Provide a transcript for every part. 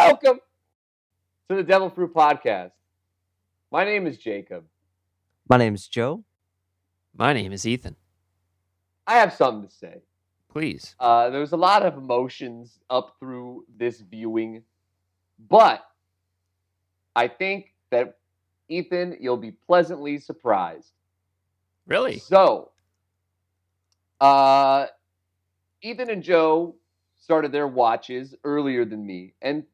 Welcome to the Devilfruit podcast. My name is Jacob. My name is Joe. My name is Ethan. I have something to say. Please. There was a lot of emotions up through this viewing, but I think that, Ethan, you'll be pleasantly surprised. Really? So, Ethan and Joe started their watches earlier than me and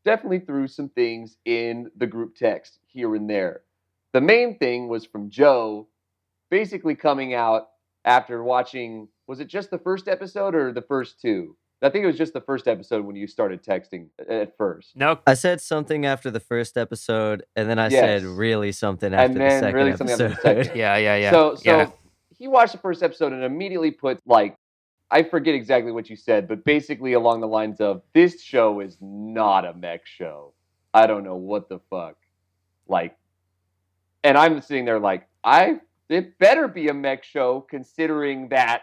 definitely threw some things in the group text here and there. The main thing was from Joe basically coming out after watching, was it just the first episode or the first two? I think it was just the first episode when you started texting at first. No. I said something after the first episode, and then I said really something after the second really episode. something after the second. Yeah. So he watched the first episode and immediately put, like, I forget exactly what you said, but basically along the lines of, this show is not a mech show. I don't know what the fuck. Like, and I'm sitting there like, it better be a mech show considering that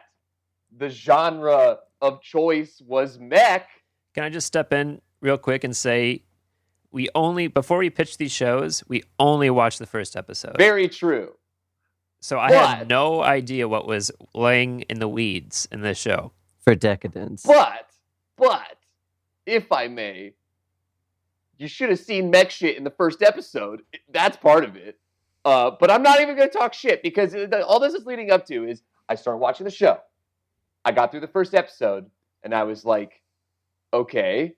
the genre of choice was mech. Can I just step in real quick and say, before we pitch these shows, we only watched the first episode. Very true. So I had no idea what was laying in the weeds in this show. For Deca-Dence. But, if I may, you should have seen mech shit in the first episode. That's part of it. But I'm not even going to talk shit because all this is leading up to is I started watching the show. I got through the first episode and I was like, okay,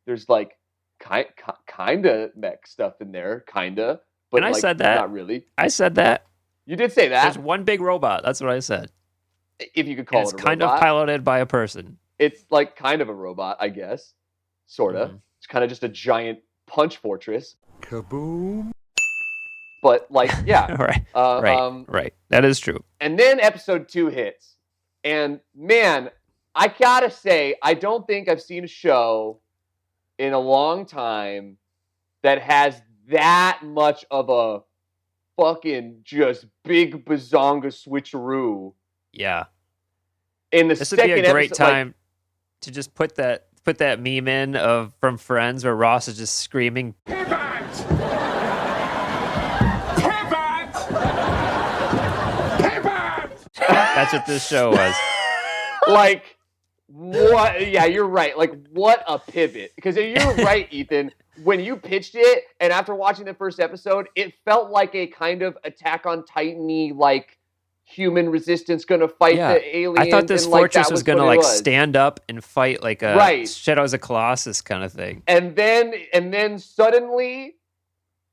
there's like kind of mech stuff in there, kind of. But and I said that. Not really. I said that. You did say that. There's one big robot. That's what I said. If you could call it a robot. It's kind of piloted by a person. It's like kind of a robot, I guess. Sort of. Mm-hmm. It's kind of just a giant punch fortress. Kaboom. But like, yeah. Right. That is true. And then episode 2 hits. And man, I gotta say, I don't think I've seen a show in a long time that has that much of a fucking just big bazonga switcheroo. Yeah. In the this second would be a great episode, time to just put that meme in from Friends where Ross is just screaming, "Pivot! Pivot! Pivot!" That's what this show was. Like, what? Yeah, you're right. Like, what a pivot. Because you're right, Ethan. When you pitched it, and after watching the first episode, it felt like a kind of Attack on Titan-y, like, human resistance gonna fight the aliens. I thought this fortress was gonna like stand up and fight like a Shadows of Colossus kind of thing. And then suddenly,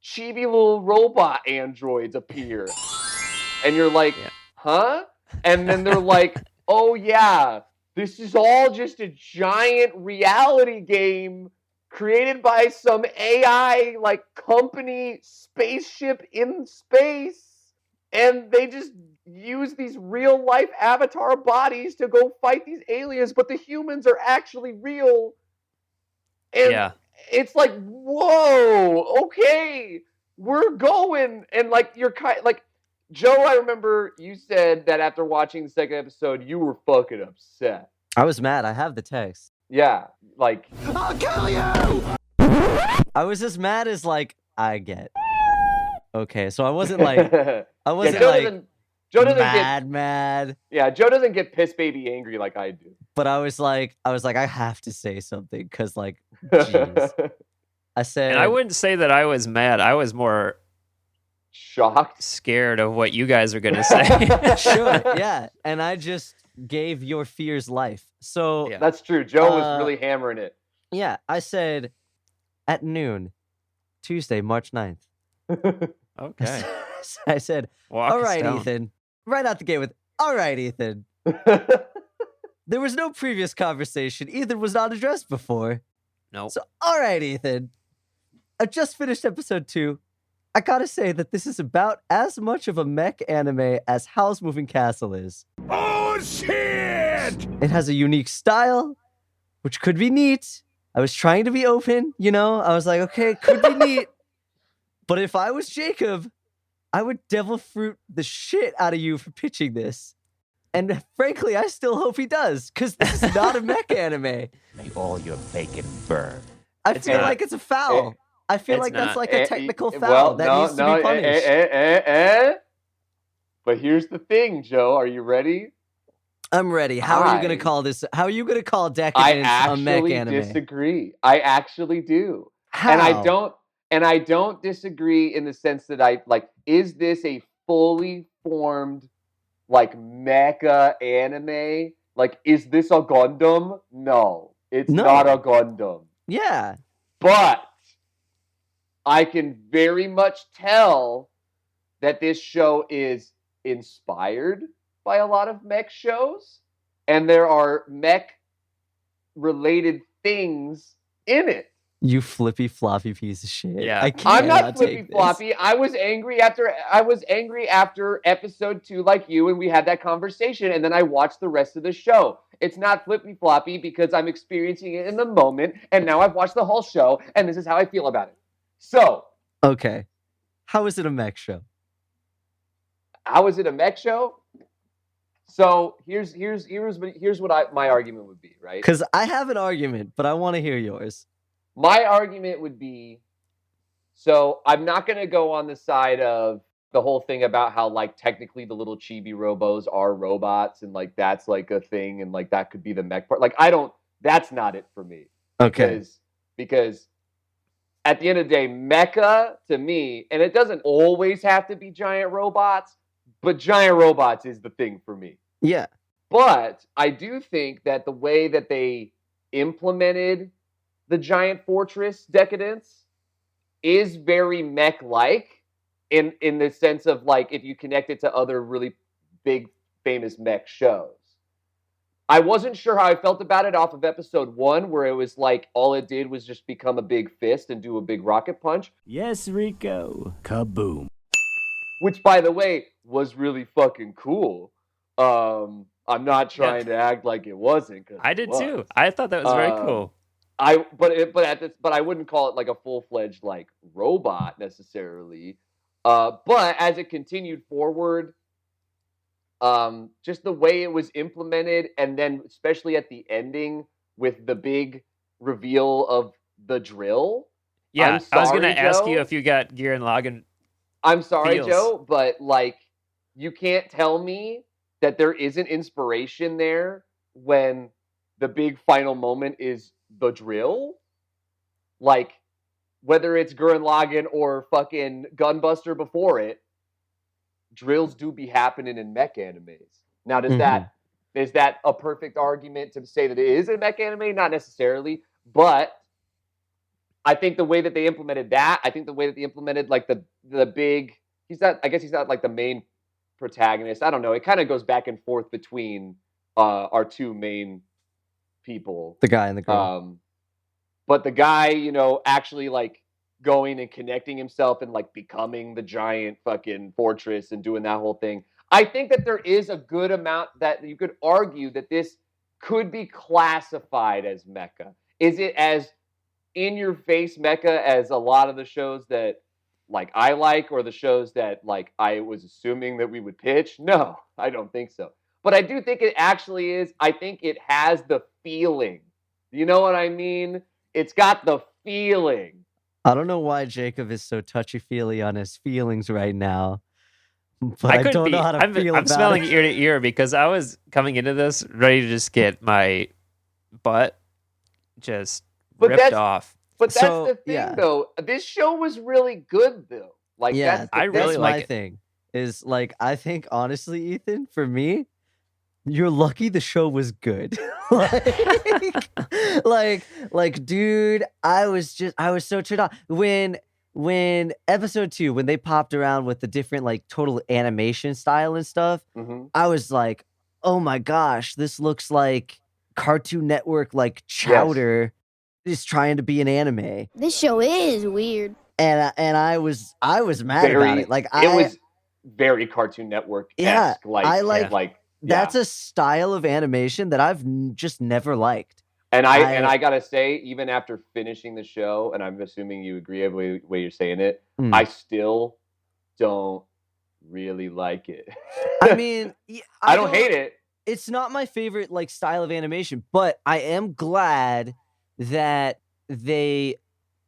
chibi little robot androids appear. And you're like, huh? And then they're like, oh yeah, this is all just a giant reality game created by some AI, like, company spaceship in space. And they just use these real-life avatar bodies to go fight these aliens, but the humans are actually real. And it's like, whoa, okay, we're going. And, like, you're like, Joe, I remember you said that after watching the second episode, you were fucking upset. I was mad. I have the text. Yeah, like, I'll kill you! I was as mad as, like, I get. Okay, so I wasn't like, Joe doesn't mad. Yeah, Joe doesn't get piss baby angry like I do. But I was like, I have to say something because, like, jeez. I said, and I wouldn't say that I was mad. I was more shocked, scared of what you guys are gonna say. Sure, yeah. And I just gave your fears life. So that's true. Joe was really hammering it. Yeah, I said at noon, Tuesday, March 9th. Okay. I said, all right, Ethan. Right out the gate with, all right, Ethan. There was no previous conversation. Ethan was not addressed before. No. So, all right, Ethan. I just finished episode 2. I gotta say that this is about as much of a mech anime as Howl's Moving Castle is. Oh, shit! It has a unique style, which could be neat. I was trying to be open, you know? I was like, okay, it could be neat. But if I was Jacob, I would Devilfruit the shit out of you for pitching this. And frankly, I still hope he does, because this is not a mech anime. May all your bacon burn. I It's feel not. like it's a foul. I feel It's like that's not. like a technical foul Well, that no, needs to no, be punished. But here's the thing, Joe. Are you ready? I'm ready. How are you going to call this? How are you going to call I Deca-Dence a mech actually anime? disagree. I actually do. How? And I don't disagree in the sense that I like, is this a fully formed like mecha anime? Like, is this a Gundam? No, it's not a Gundam. Yeah. But I can very much tell that this show is inspired by a lot of mech shows, and there are mech related things in it. You flippy floppy piece of shit. Yeah. I'm not flippy floppy. I was angry after episode 2 like you, and we had that conversation, and then I watched the rest of the show. It's not flippy floppy because I'm experiencing it in the moment, and now I've watched the whole show, and this is how I feel about it. So, okay. How is it a mech show? How is it a mech show? So here's what my argument would be, right? Because I have an argument, but I want to hear yours. My argument would be, so I'm not going to go on the side of the whole thing about how like technically the little chibi robos are robots and like that's like a thing and like that could be the mech part. Like that's not it for me. Okay. Because at the end of the day, mecha to me, and it doesn't always have to be giant robots, but giant robots is the thing for me. Yeah. But I do think that the way that they implemented the giant fortress Deca-Dence is very mech-like in the sense of like if you connect it to other really big famous mech shows. I wasn't sure how I felt about it off of episode 1, where it was like all it did was just become a big fist and do a big rocket punch. Yes, Rico. Kaboom. Which, by the way, was really fucking cool. I'm not trying to act like it wasn't. I did too. I thought that was very cool. But I wouldn't call it like a full-fledged like robot necessarily. But as it continued forward, just the way it was implemented, and then especially at the ending with the big reveal of the drill. Yeah, I'm sorry, I was going to ask you Joe. if you got Gurren Lagann. I'm sorry, feels. Joe, but like you can't tell me that there isn't inspiration there when the big final moment is the drill. Like whether it's Gurren Lagann or fucking Gunbuster before it, drills do be happening in mech animes. Now, is that a perfect argument to say that it is a mech anime? Not necessarily, but I think the way that they implemented that, I think the way that they implemented like the big, I guess he's not like the main protagonist. I don't know. It kind of goes back and forth between our two main people, the guy and the girl. But the guy, actually like going and connecting himself and like becoming the giant fucking fortress and doing that whole thing. I think that there is a good amount that you could argue that this could be classified as mecha. Is it as in your face mecha as a lot of the shows that like I like, or the shows that like I was assuming that we would pitch? No, I don't think so. But I do think it actually is. I think it has the feeling. You know what I mean? It's got the feeling. I don't know why Jacob is so touchy-feely on his feelings right now, but I don't know how to feel I'm about smelling it. ear to ear because I was coming into this ready to just get my butt just ripped off. But that's the thing, though. This show was really good, though. Like, yeah, I really like my it. thing. Is like, I think honestly, Ethan, for me, you're lucky the show was good. like, dude, I was so turned on when episode 2, when they popped around with the different like total animation style and stuff. Mm-hmm. I was like, oh my gosh, this looks like Cartoon Network, like Chowder is trying to be an anime. This show is weird. And I was mad about it. Like it was very Cartoon Network-esque. Yeah, like that's a style of animation that I've just never liked. And I gotta say, even after finishing the show, and I'm assuming you agree with the way you're saying it, I still don't really like it. I mean, I don't hate it. It's not my favorite like style of animation, but I am glad that they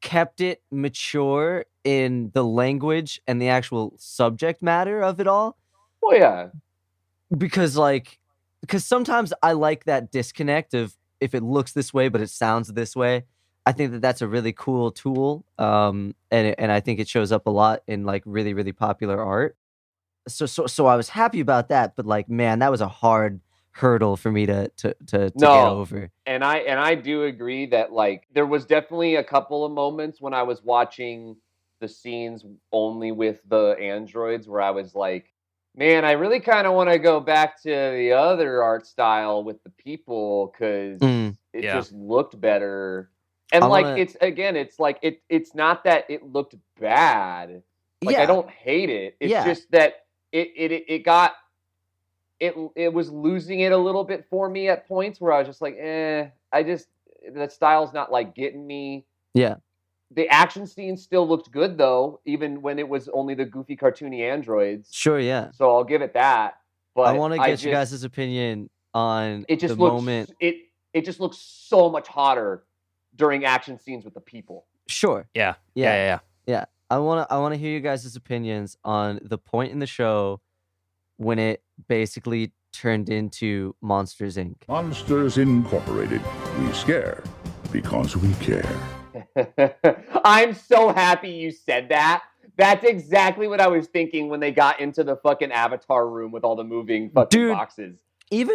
kept it mature in the language and the actual subject matter of it all. Oh yeah. Because sometimes I like that disconnect of if it looks this way but it sounds this way. I think that that's a really cool tool, and I think it shows up a lot in like really, really popular art. So I was happy about that, but like, man, that was a hard hurdle for me to get over. And I do agree that like there was definitely a couple of moments when I was watching the scenes only with the androids where I was like, man, I really kind of want to go back to the other art style with the people because it just looked better. And it's like it's not that it looked bad. Like I don't hate it. It's just that it was losing it a little bit for me at points where I was just like, the style's not like getting me. Yeah. The action scenes still looked good though, even when it was only the goofy cartoony androids. Sure, yeah. So I'll give it that. But I want to get you guys' opinion on the moment. It just looks so much hotter during action scenes with the people. Sure. Yeah. I want to hear you guys' opinions on the point in the show when it basically turned into Monsters, Inc. Monsters Incorporated. We scare because we care. I'm so happy you said that. That's exactly what I was thinking when they got into the fucking Avatar room with all the moving fucking boxes. Even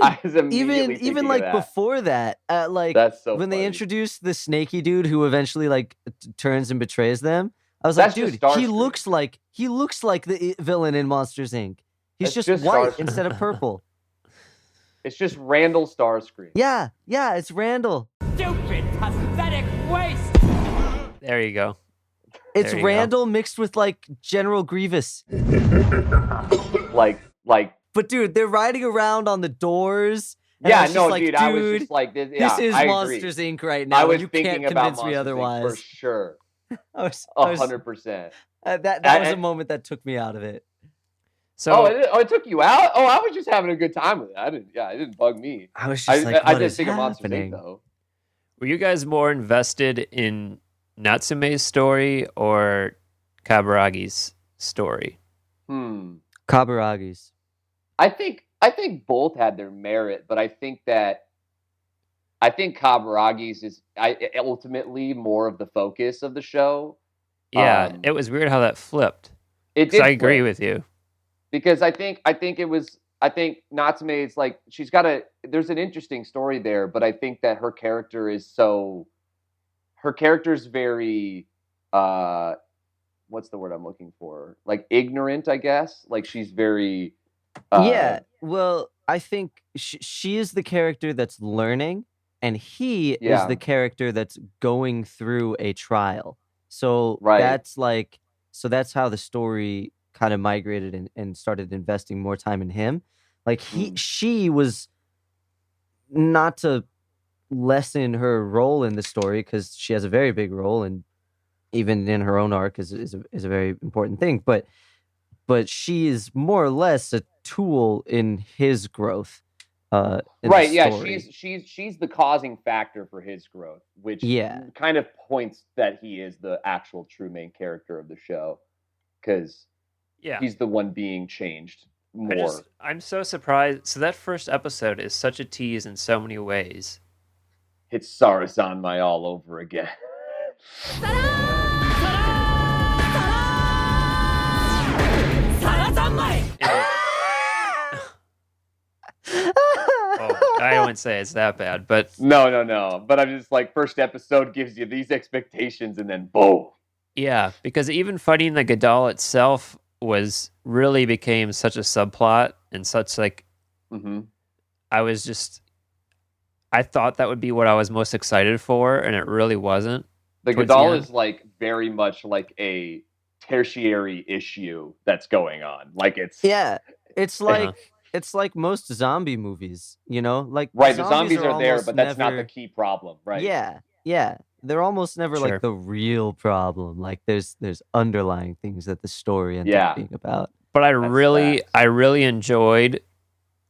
like before that, like that's so when funny. they introduced the snaky dude who eventually like turns and betrays them, I was like, dude, he looks like the villain in Monsters, Inc. He's just white instead of purple. It's just Randall Starscream. Yeah, it's Randall. Stupid, pathetic waste. There you go. It's Randall mixed with like General Grievous. like. But dude, they're riding around on the doors. Yeah, no, dude, I was just like, this is Monsters Inc. right now. I was you thinking can't about convince me otherwise. Inc. for sure. I was 100%. That was a moment that took me out of it. So, it took you out? Oh, I was just having a good time with it. It didn't bug me. I was just like, I what did is think happening? of Monsters Inc. though. Were you guys more invested in Natsume's story or Kabaragi's story? Kabaragi's. I think both had their merit, but I think Kabaragi's is ultimately more of the focus of the show. Yeah, it was weird how that flipped. It did. I agree with you because I think Natsume's like there's an interesting story there, but I think that her character is very what's the word I'm looking for? Like ignorant, I guess. Like she's very well, I think she is the character that's learning, and he is the character that's going through a trial. So that's how the story kind of migrated and started investing more time in him. Like she was, not to lessen her role in the story because she has a very big role, and even in her own arc is a very important thing. But she is more or less a tool in his growth. Right, yeah, she's the causing factor for his growth, which kind of points that he is the actual true main character of the show, because he's the one being changed more. I'm so surprised. So that first episode is such a tease in so many ways. It's Sarazan my all over again. I wouldn't say it's that bad, but no. But I'm just like, first episode gives you these expectations, and then boom. Yeah, because even fighting the Gadol itself became such a subplot and such like. I thought that would be what I was most excited for, and it really wasn't. The Gadol is like very much like a tertiary issue that's going on. Like it's it's like most zombie movies, you know? Like the zombies are there, but that's not the key problem, right? Yeah. They're almost never like the real problem. Like there's underlying things that the story ends up being about. But I really enjoyed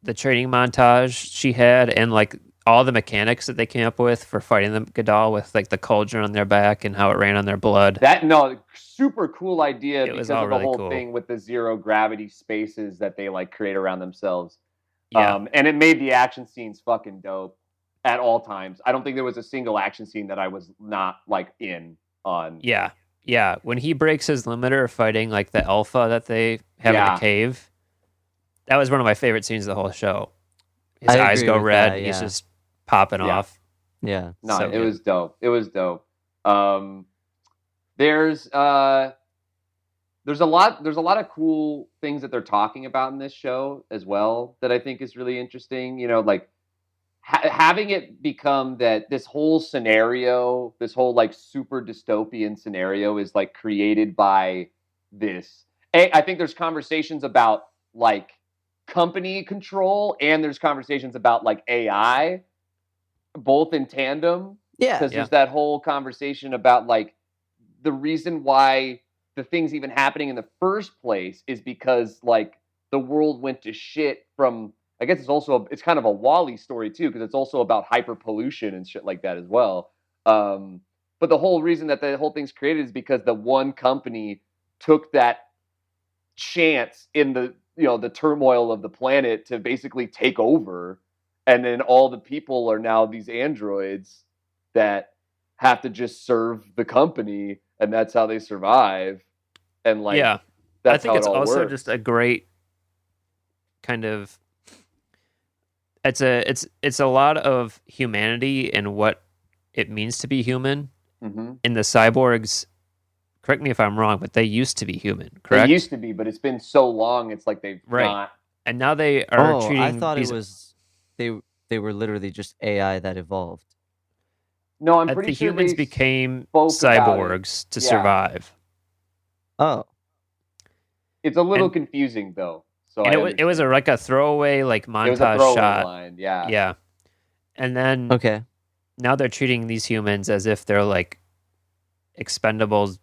the training montage she had, and like all the mechanics that they came up with for fighting the Gadol with like the cauldron on their back and how it ran on their blood. Super cool idea because all of the really whole cool. thing with the zero gravity spaces that they like create around themselves. Yeah. And it made the action scenes fucking dope at all times. I don't think there was a single action scene that I was not like in on. Yeah. Yeah. When he breaks his limiter fighting like the alpha that they have in the cave, that was one of my favorite scenes of the whole show. His eyes go red. That, He's just popping off. Yeah. No, So it was dope. It was dope. There's a lot of cool things that they're talking about in this show as well that I think is really interesting. You know, like having it become that this whole scenario, this whole like super dystopian scenario is like created by this. I think there's conversations about like company control and there's conversations about like AI both in tandem. Yeah. Because there's that whole conversation about like the reason why the thing's even happening in the first place is because like the world went to shit from, I guess it's kind of a Wall-E story too, because it's also about hyper pollution and shit like that as well. But the whole reason that the whole thing's created is because the one company took that chance in the turmoil of the planet to basically take over, and then all the people are now these androids that have to just serve the company, and that's how they survive. And like, I think it's also works. just a great kind of. It's a lot of humanity and what it means to be human. Mm-hmm. And the cyborgs, correct me if I'm wrong, but they used to be human, correct? They used to be, but it's been so long. It's like they've not. And now they are treating. I thought it was they were literally just AI that evolved. No, I'm pretty the sure humans became cyborgs to survive. Oh, it's a little confusing though. So and it was like a throwaway like montage shot. Line, yeah. Yeah. And then now they're treating these humans as if they're like expendables,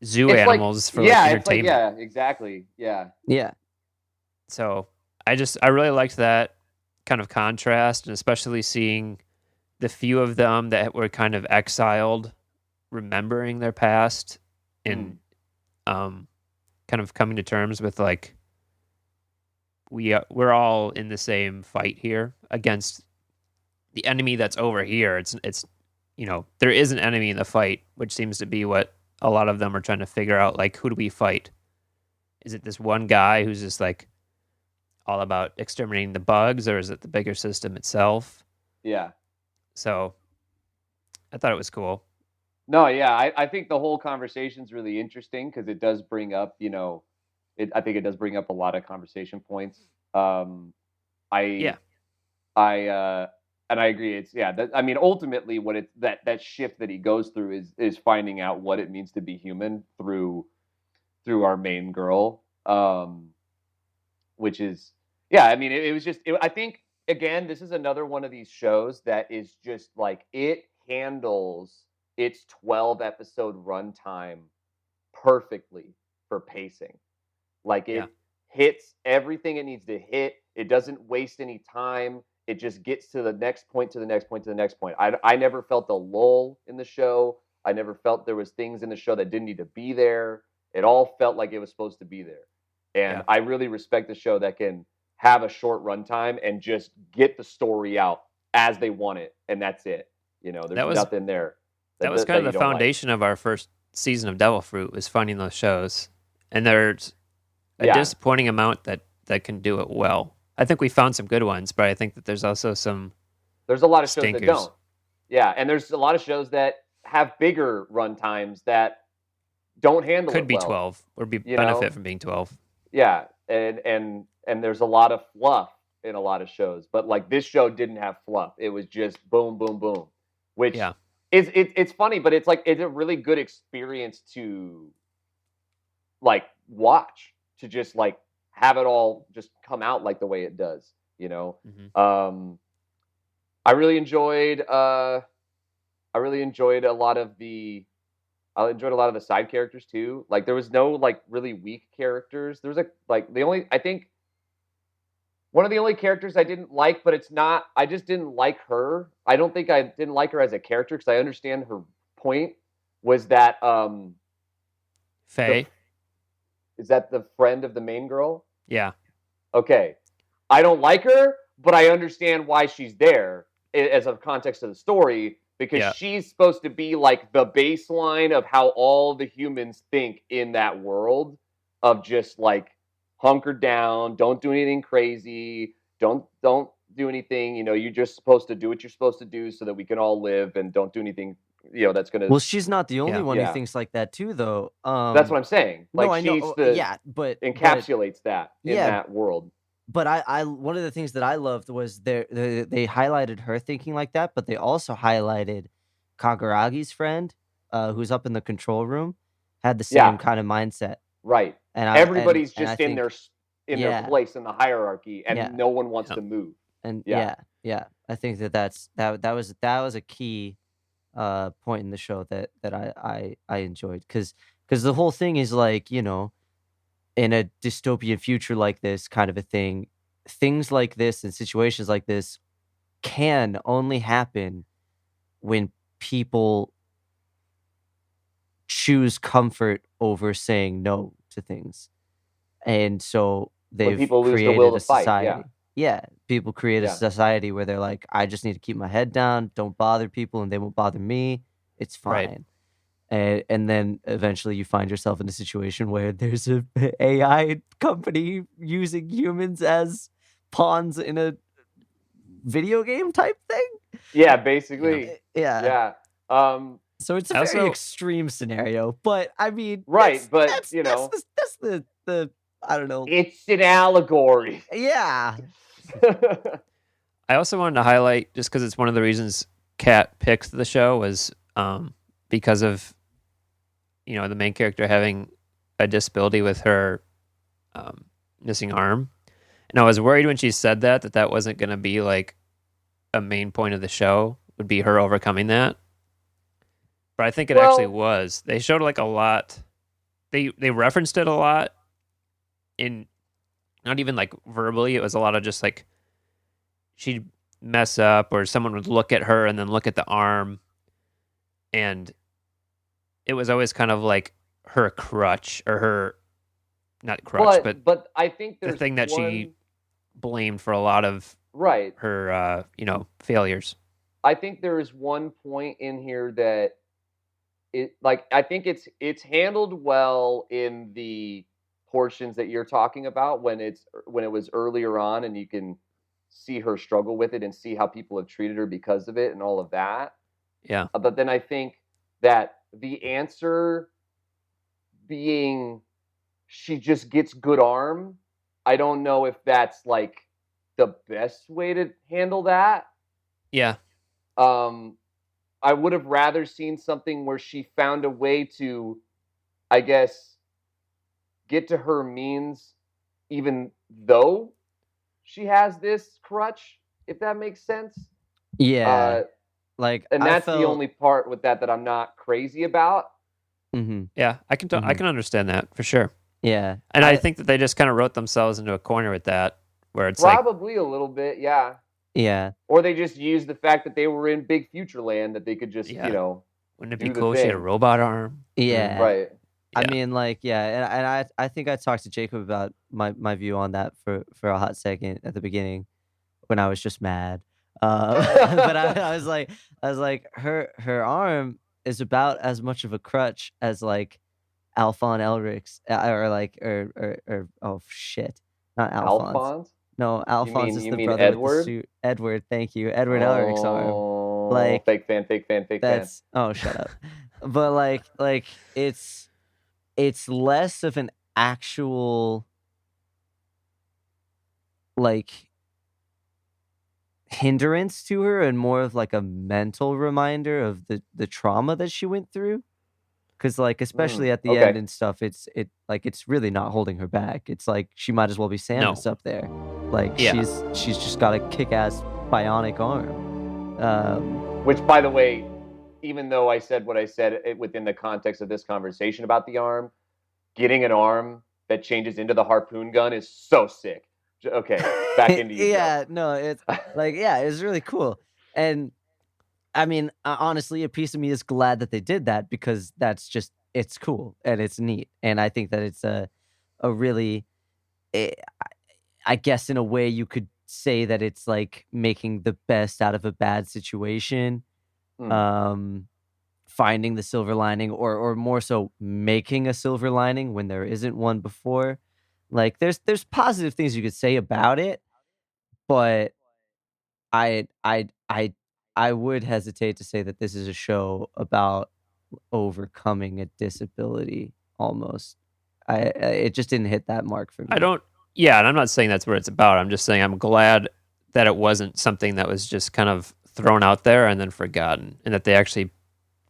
zoo animals for entertainment. Yeah, exactly. Yeah. Yeah. So I really liked that kind of contrast, and especially seeing the few of them that were kind of exiled, remembering their past and kind of coming to terms with like we're all in the same fight here against the enemy that's over here. It's there is an enemy in the fight, which seems to be what a lot of them are trying to figure out. Like, who do we fight? Is it this one guy who's just like all about exterminating the bugs, or is it the bigger system itself? Yeah. So I thought it was cool. No, yeah, I think the whole conversation's really interesting because it does bring up, I think it does bring up a lot of conversation points. And I agree. Ultimately, what it's that shift that he goes through is finding out what it means to be human through our main girl, which is, it was just. I think again, this is another one of these shows that is just like it handles its 12-episode runtime perfectly for pacing. Like it hits everything it needs to hit. It doesn't waste any time. It just gets to the next point, to the next point, to the next point. I never felt a lull in the show. I never felt there was things in the show that didn't need to be there. It all felt like it was supposed to be there. And I really respect the show that can have a short runtime and just get the story out as they want it. And that's it. There's nothing there. That was kind of the foundation of our first season of Devilfruit, was finding those shows. And there's a disappointing amount that can do it well. I think we found some good ones, but I think that there's also there's a lot of shows stinkers. That don't. Yeah, and there's a lot of shows that have bigger run times that don't handle could it be well, 12 or benefit from being 12. Yeah, and there's a lot of fluff in a lot of shows, but like this show didn't have fluff. It was just boom, boom, boom, which it's funny, but it's like it's a really good experience to like watch, to just like have it all just come out like the way it does, Mm-hmm. I really enjoyed a lot of the side characters too. Like there was no like really weak characters. There was I think One of the only characters I didn't like, but it's not. I just didn't like her. I don't think I didn't like her as a character because I understand her point. Was that Faye. is that the friend of the main girl? Yeah. Okay, I don't like her, but I understand why she's there as a context of the story because Yeah. she's supposed to be like the baseline of how all the humans think in that world of just like hunker down, don't do anything crazy, don't do anything, you're just supposed to do what you're supposed to do so that we can all live and don't do anything, that's going to Well, she's not the only Yeah. one who Yeah. thinks like that too, though. That's what I'm saying. No, Like I know. she's but encapsulates that in yeah. that world. But I one of the things that I loved was they highlighted her thinking like that, but they also highlighted Kaguragi's friend, who's up in the control room, had the same Yeah. kind of mindset. Right. And Everybody's and I just in think- their Yeah. place in the hierarchy, and Yeah. no one wants Yeah. to move. And Yeah. yeah, I think that was a key point in the show that I enjoyed because the whole thing is like, in a dystopian future like this kind of a thing, things like this and situations like this can only happen when people choose comfort over saying no to things. And so they've people lose the created will a to fight, society. Yeah, people create a Yeah. society where they're like, I just need to keep my head down, don't bother people, and they won't bother me. It's Right. fine. And then eventually you find yourself in a situation where there's a AI company using humans as pawns in a video game type thing. Yeah, basically. Yeah. Yeah. So it's a I very also- extreme scenario, but I mean, Right, but, that's the I don't know. It's an allegory. Yeah. I also wanted to highlight, just because it's one of the reasons Kat picked the show, was because of the main character having a disability with her missing arm. And I was worried when she said that wasn't going to be like a main point of the show, would be her overcoming that. But I think it actually was. They showed like a lot. They referenced it a lot in, not even like verbally. It was a lot of just like she'd mess up or someone would look at her and then look at the arm. And it was always kind of like her crutch or her, not crutch, but I think there's the thing that one, she blamed for a lot of right. her, failures. I think there is one point in here that I think it's handled well in the portions that you're talking about when it was earlier on and you can see her struggle with it and see how people have treated her because of it and all of that. Yeah. But then I think that the answer being she just gets good arm, I don't know if that's like the best way to handle that. Yeah. I would have rather seen something where she found a way to, I guess, get to her means even though she has this crutch, if that makes sense. Yeah. And that's the only part with that I'm not crazy about. Mm-hmm. Yeah, I can understand that for sure. Yeah. And I think that they just kind of wrote themselves into a corner with that, where it's probably a little bit, yeah. Yeah. Or they just used the fact that they were in Big Future Land that they could just, wouldn't it be do the cool if she had a thing. robot arm? Yeah. Right. I Yeah. mean, like, yeah, and I think I talked to Jacob about my view on that for a hot second at the beginning when I was just mad. But I was like, her arm is about as much of a crutch as like Alphonse Elric's or oh shit, not Alphonse. Alphonse? No, Alphonse is you the mean brother Edward? with the suit. Edward, thank you, Edward Elric's arm. Oh, Like, fake fan. That's oh, shut up. But like it's less of an actual like hindrance to her and more of like a mental reminder of the trauma that she went through. Because like especially at the okay. end and stuff, it's really not holding her back. It's like she might as well be Samus up there. Like Yeah. she's just got a kick-ass bionic arm. Which, by the way, even though I said what I said within the context of this conversation about the arm, getting an arm that changes into the harpoon gun is so sick. Okay, back into you. Yeah, no, it's like, yeah, it's really cool. And I mean, honestly, a piece of me is glad that they did that because that's just, it's cool and it's neat. And I think that it's a really, eh, I guess in a way you could say that it's like making the best out of a bad situation. Finding the silver lining, or more so making a silver lining when there isn't one before. Like there's positive things you could say about it, but I would hesitate to say that this is a show about overcoming a disability almost. It just didn't hit that mark for me. Yeah, and I'm not saying that's what it's about. I'm just saying I'm glad that it wasn't something that was just kind of thrown out there and then forgotten, and that they actually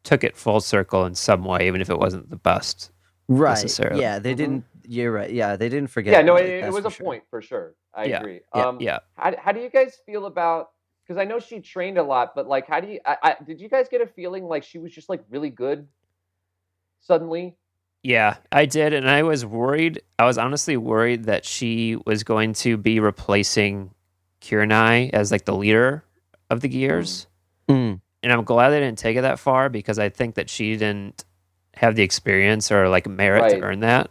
took it full circle in some way, even if it wasn't the best. Right. Necessarily. Yeah, they didn't. You're right. Yeah, they didn't forget. Yeah, no, about it was for a sure. point for sure. I agree. Yeah. How do you guys feel about? Because I know she trained a lot, but like, how do you? Did you guys get a feeling like she was just like really good suddenly? Yeah, I did, and I was worried. I was honestly worried that she was going to be replacing Kiranai as like the leader of the Gears. Mm. And I'm glad they didn't take it that far because I think that she didn't have the experience or like merit to earn that.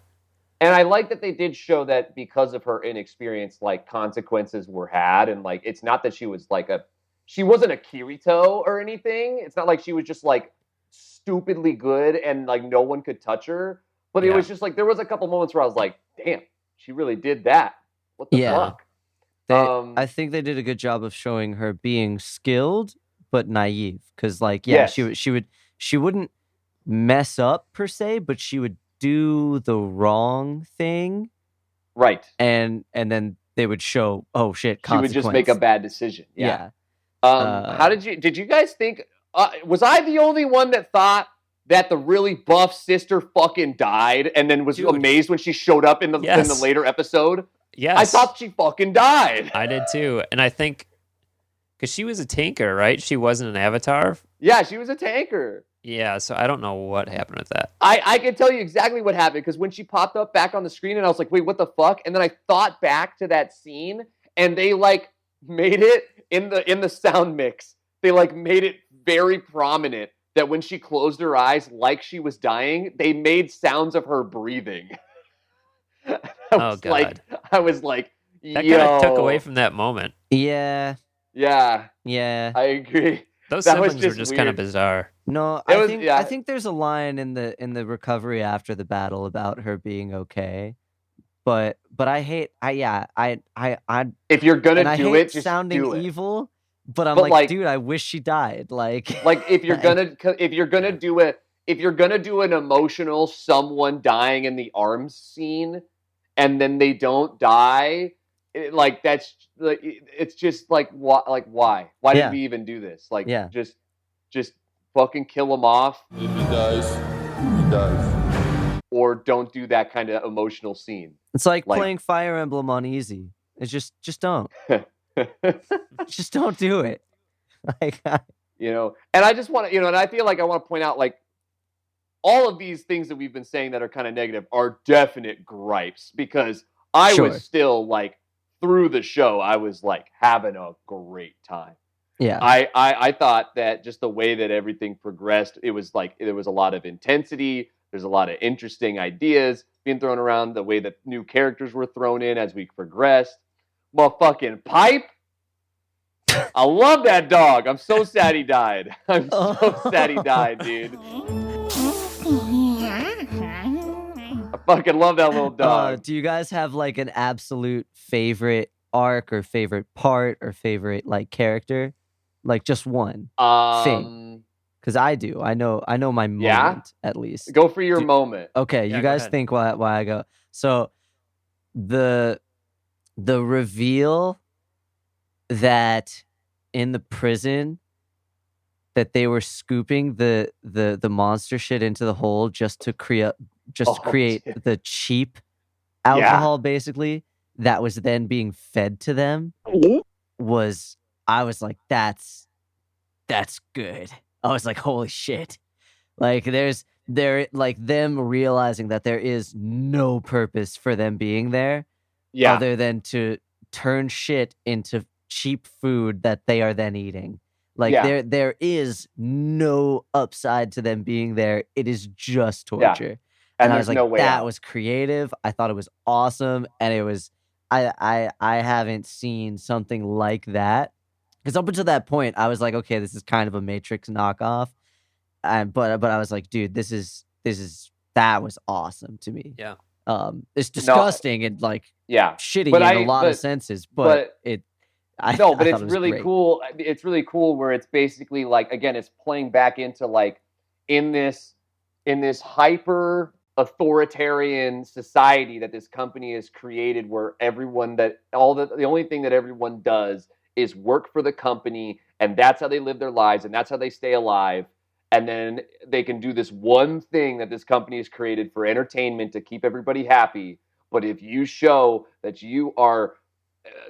And I like that they did show that because of her inexperience, like consequences were had, and like it's not that she was like she wasn't a Kirito or anything. It's not like she was just like stupidly good and like no one could touch her. But it was just like there was a couple moments where I was like, damn, she really did that. What the fuck? I think they did a good job of showing her being skilled but naive, because like she wouldn't mess up per se, but she would do the wrong thing, right? And then they would show, oh shit, she would just make a bad decision. Yeah. How did you guys think? Was I the only one that thought that the really buff sister fucking died, and then was amazed when she showed up in the later episode? Yes, I thought she fucking died. I did too, and I think because she was a tanker, right? She wasn't an avatar. Yeah, she was a tanker. Yeah, so I don't know what happened with that. I can tell you exactly what happened, because when she popped up back on the screen and I was like, wait, what the fuck? And then I thought back to that scene, and they like made it in the sound mix. They like made it very prominent that when she closed her eyes like she was dying, they made sounds of her breathing. Oh god. I was like, that kind of took away from that moment. Yeah. I agree. Those siblings were just kind of bizarre. No, I think there's a line in the recovery after the battle about her being okay, but I hate if you're gonna do it, just sounding do it. Evil, but I'm like, dude, I wish she died. Like if you're gonna do an emotional someone dying in the arms scene, and then they don't die. It's just like why did we even do this? Like just fucking kill him off. If he dies, he dies. Or don't do that kind of emotional scene. It's like playing Fire Emblem on easy. It's just don't. Just don't do it. Like and I just want to, and I feel like I want to point out like all of these things that we've been saying that are kind of negative are definite gripes, because I was still like through the show, I was like having a great time. Yeah. I thought that just the way that everything progressed, it was like there was a lot of intensity. There's a lot of interesting ideas being thrown around, the way that new characters were thrown in as we progressed. Motherfucking Pipe. I love that dog. I'm so sad he died. I'm so sad he died, dude. I fucking love that little dog. Do you guys have like an absolute favorite arc or favorite part or favorite like character? Like just one thing? Because I do. I know my moment at least. Go for your moment. Okay, you guys think while I go. So the reveal that in the prison that they were scooping the monster shit into the hole just to create the cheap alcohol, basically, that was then being fed to them, I was like, that's good. I was like, holy shit. Like they're like them realizing that there is no purpose for them being there other than to turn shit into cheap food that they are then eating. Like Yeah. there is no upside to them being there. It is just Yeah. torture. And I there's was like, no way that out. was creative. I thought it was awesome, and it was. I haven't seen something like that, because up until that point, I was like, okay, this is kind of a Matrix knockoff, but I was like, dude, that was awesome to me. Yeah. It's disgusting and like Yeah. shitty But in a lot of senses, but I but thought it's it was really great. cool. It's really cool where it's basically like, again, it's playing back into like in this hyper authoritarian society that this company has created, where the only thing that everyone does is work for the company, and that's how they live their lives, and that's how they stay alive. And then they can do this one thing that this company has created for entertainment to keep everybody happy. But if you show that you are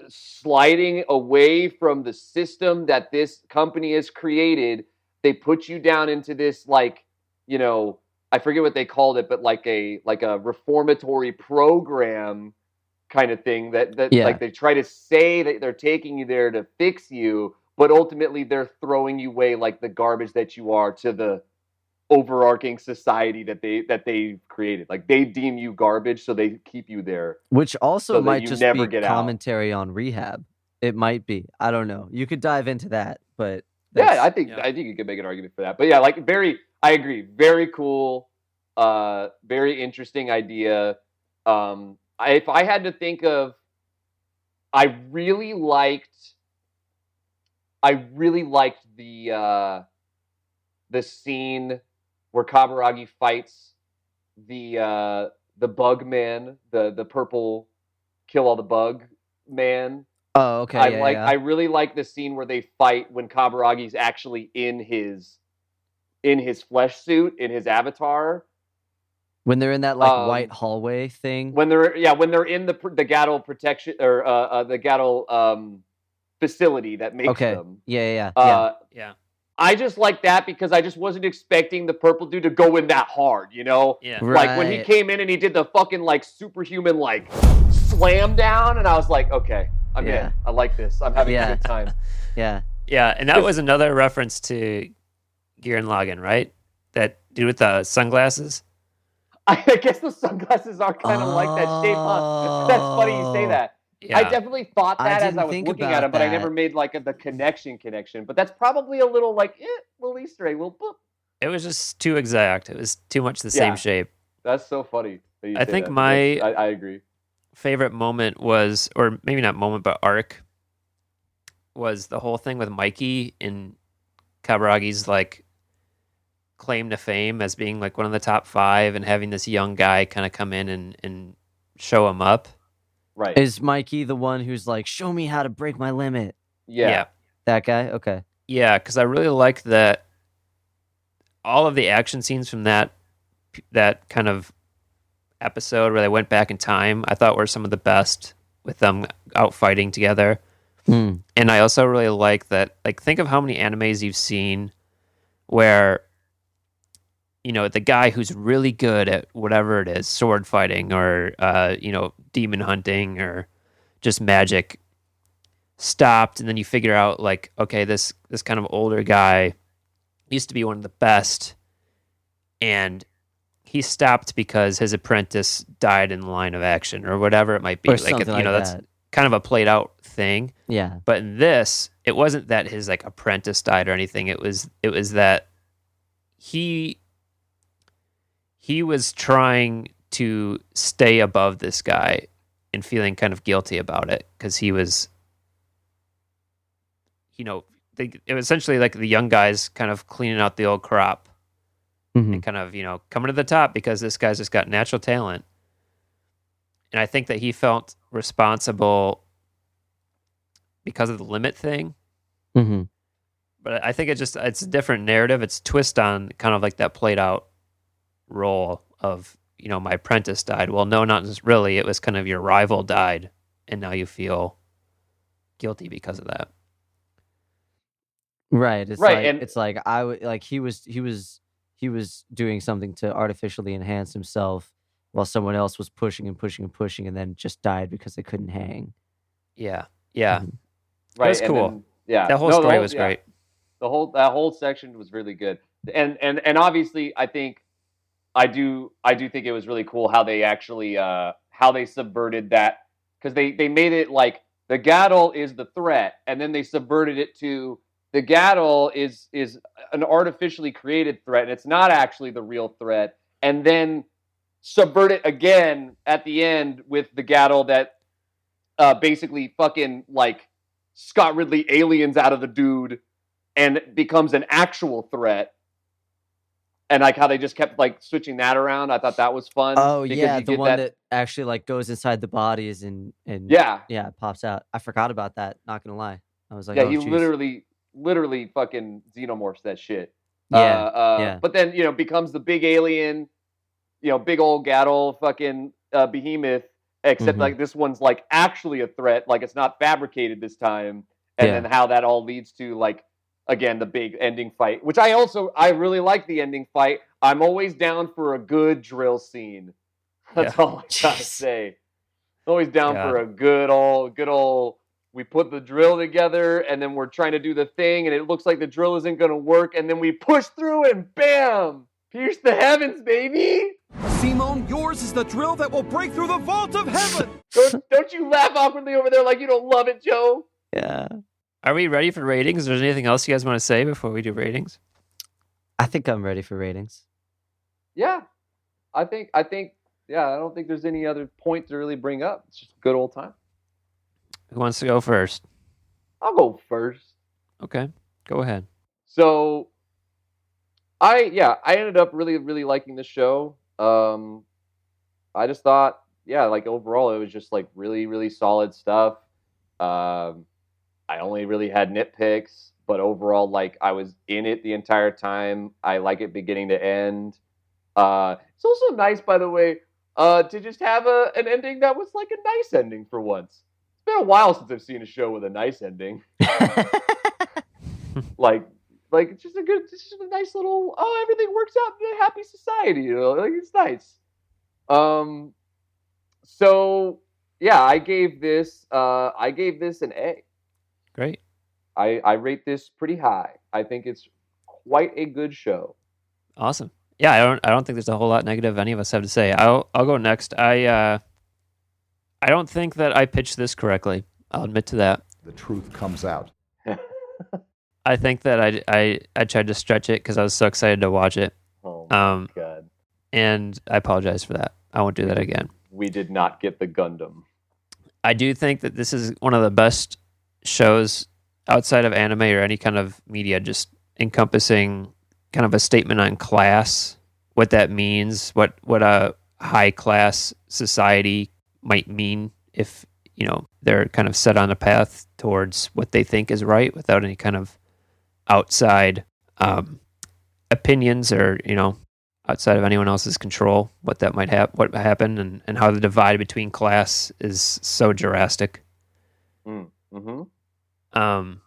sliding away from the system that this company has created, they put you down into this, like, you know, I forget what they called it, but like a reformatory program kind of thing that like they try to say that they're taking you there to fix you, but ultimately they're throwing you away like the garbage that you are to the overarching society that they've created. Like, they deem you garbage, so they keep you there. Which also so that might you just never be get out. commentary on rehab. It might be. I don't know. You could dive into that, but Yeah, I think you could make an argument for that. But yeah, like, I agree. Very cool. Very interesting idea. If I had to think of, I really liked the scene where Kaburagi fights the bug man, the purple kill all the bug man. Oh, okay. I really like the scene where they fight when Kaburagi's actually in his flesh suit, in his avatar. When they're in that like white hallway thing. When they're in the Gatto protection, or the Gatto facility that makes them. Yeah. Yeah. I just like that because I just wasn't expecting the purple dude to go in that hard, you know? Yeah. Like, when he came in and he did the fucking, like, superhuman, like, slam down, and I was like, okay, I'm in. I like this. I'm having a good time. Yeah. Yeah, and that was another reference to Gurren Lagann, right? That dude with the sunglasses? I guess the sunglasses are kind of like that shape, huh? That's funny you say that. Yeah. I definitely thought that as I was looking at him, but I never made like the connection. But that's probably a little like little Easter egg, little boop. It was just too exact. It was too much the same shape. That's so funny. I think I agree. Favorite moment was, or maybe not moment, but arc, was the whole thing with Mikey in Kaburagi's like claim to fame as being like one of the top 5, and having this young guy kind of come in and show him up. Right. Is Mikey the one who's like, show me how to break my limit? Yeah. That guy? Okay. Yeah, because I really liked that all of the action scenes from that kind of episode where they went back in time, I thought were some of the best, with them out fighting together. And I also really like that, like, think of how many animes you've seen where, you know, the guy who's really good at whatever it is, sword fighting or, you know, demon hunting or just magic, stopped, and then you figure out, like, okay, this kind of older guy used to be one of the best, and he stopped because his apprentice died in the line of action or whatever it might be. Or Like, something that's that. kind of a played out thing. Yeah. But in this, it wasn't that his like apprentice died or anything. It was that he was trying to stay above this guy and feeling kind of guilty about it, because he was, you know, it was essentially like the young guys kind of cleaning out the old crop and kind of, you know, coming to the top because this guy's just got natural talent. And I think that he felt responsible because of the limit thing. But I think it's a different narrative. It's a twist on kind of like that played out role of, you know, my apprentice died. Well, no, not just really. It was kind of your rival died, and now you feel guilty because of that. Right. It's Right, like, and- it's like he was doing something to artificially enhance himself while someone else was pushing and pushing and pushing, and then just died because they couldn't hang. Yeah. Right. was and cool. then- yeah. That whole No, the story was great. That whole section was really good. And obviously I think I do think it was really cool how they actually how they subverted that, because they made it like the Gaddle is the threat, and then they subverted it to the Gaddle is an artificially created threat, and it's not actually the real threat, and then subvert it again at the end with the Gaddle that basically fucking like Scott Ridley aliens out of the dude and becomes an actual threat. And like how they just kept like switching that around. I thought that was fun. Oh because yeah, you the get one that actually like goes inside the bodies and Yeah. it pops out. I forgot about that. Not gonna lie, I was like, Yeah, oh, he geez. literally fucking xenomorphs that shit. Yeah, yeah. But then, becomes the big alien, big old Gaddle fucking behemoth, except Mhm. like this one's like actually a threat, like it's not fabricated this time. And Yeah. then how that all leads to like, again, the big ending fight, which I really like the ending fight. I'm always down for a good drill scene. That's all I gotta Jeez. say. Always down God. for a good old. We put the drill together, and then we're trying to do the thing, and it looks like the drill isn't going to work, and then we push through, and bam, pierce the heavens, baby. Simone, yours is the drill that will break through the vault of heaven. Don't you laugh awkwardly over there like you don't love it, Joe? Yeah. Are we ready for ratings? Is there anything else you guys want to say before we do ratings? I think I'm ready for ratings. Yeah, I think. Yeah, I don't think there's any other point to really bring up. It's just a good old time. Who wants to go first? I'll go first. Okay, go ahead. So, I ended up really, really liking the show. I just thought, like overall, it was just like really, really solid stuff. I only really had nitpicks, but overall, like I was in it the entire time. I like it beginning to end. It's also nice, by the way, to just have an ending that was like a nice ending for once. It's been a while since I've seen a show with a nice ending. like it's just a nice little, everything works out in a happy society, like it's nice. So yeah, I gave this an A. Great. I rate this pretty high. I think it's quite a good show. Awesome. Yeah, I don't think there's a whole lot negative any of us have to say. I'll go next. I don't think that I pitched this correctly. I'll admit to that. The truth comes out. I think that I tried to stretch it because I was so excited to watch it. Oh my god. And I apologize for that. I won't do that again. We did not get the Gundam. I do think that this is one of the best shows outside of anime or any kind of media, just encompassing kind of a statement on class, what that means, what a high class society might mean if, they're kind of set on a path towards what they think is right without any kind of outside opinions or, outside of anyone else's control, what that might what happen and how the divide between class is so drastic. Mm-hmm. And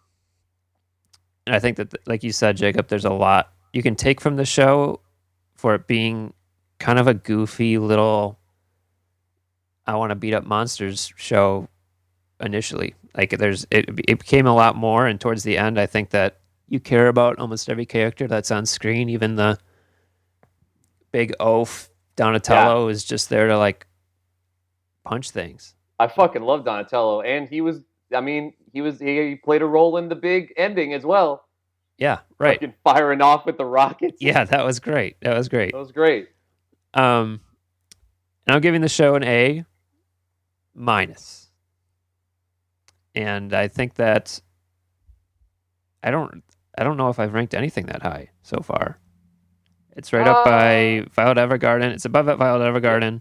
I think that, like you said, Jacob, there's a lot you can take from the show for it being kind of a goofy little I want to beat up monsters show initially. Like it became a lot more, and towards the end I think that you care about almost every character that's on screen. Even the big oaf Donatello is just there to like punch things. I fucking love Donatello, and he played a role in the big ending as well. Yeah, right. Fucking firing off with the rockets. Yeah, that was great. That was great. And I'm giving the show an A-. And I think that I don't know if I've ranked anything that high so far. It's right up by Violet Evergarden. It's above at Violet Evergarden.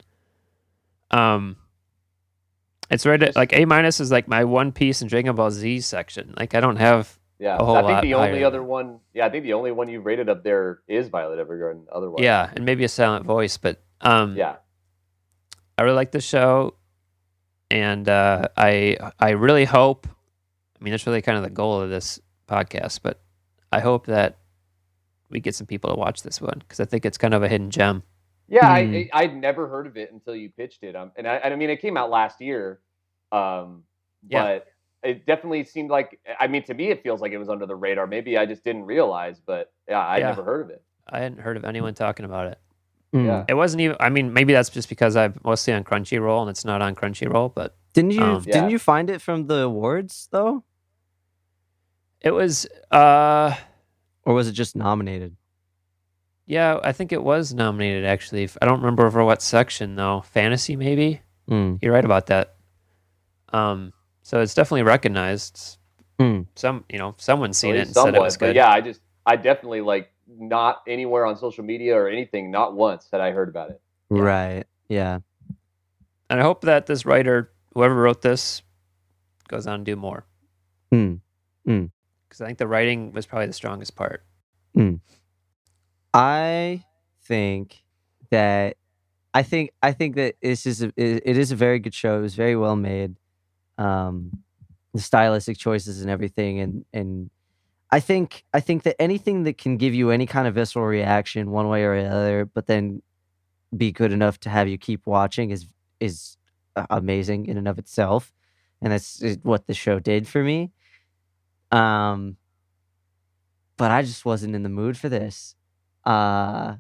It's right at like A- is like my One Piece and Dragon Ball Z section. Like I don't have a whole lot. I think the only other one. Yeah, I think the only one you've rated up there is Violet Evergarden. Otherwise, yeah, and maybe A Silent Voice, but yeah, I really like the show, and I really hope. I mean, that's really kind of the goal of this podcast, but I hope that we get some people to watch this one because I think it's kind of a hidden gem. Yeah, I'd never heard of it until you pitched it. And I mean, it came out last year, Yeah. but it definitely seemed like, I mean, to me, it feels like it was under the radar. Maybe I just didn't realize, but yeah, I'd never heard of it. I hadn't heard of anyone talking about it. Yeah. It wasn't even. I mean, maybe that's just because I'm mostly on Crunchyroll and it's not on Crunchyroll. But Didn't you Yeah. didn't you find it from the awards though, it was. or was it just nominated? Yeah, I think it was nominated actually. I don't remember for what section though. Fantasy maybe. You're right about that. So it's definitely recognized. Someone's seen it and said it was good. But yeah, I definitely like not anywhere on social media or anything, not once had I heard about it. Yeah. Right. Yeah. And I hope that this writer, whoever wrote this, goes on to do more. Because I think the writing was probably the strongest part. I think that it is a very good show. It was very well made. The stylistic choices and everything, and I think that anything that can give you any kind of visceral reaction one way or another, but then be good enough to have you keep watching is amazing in and of itself, and that's what the show did for me. But I just wasn't in the mood for this. Like,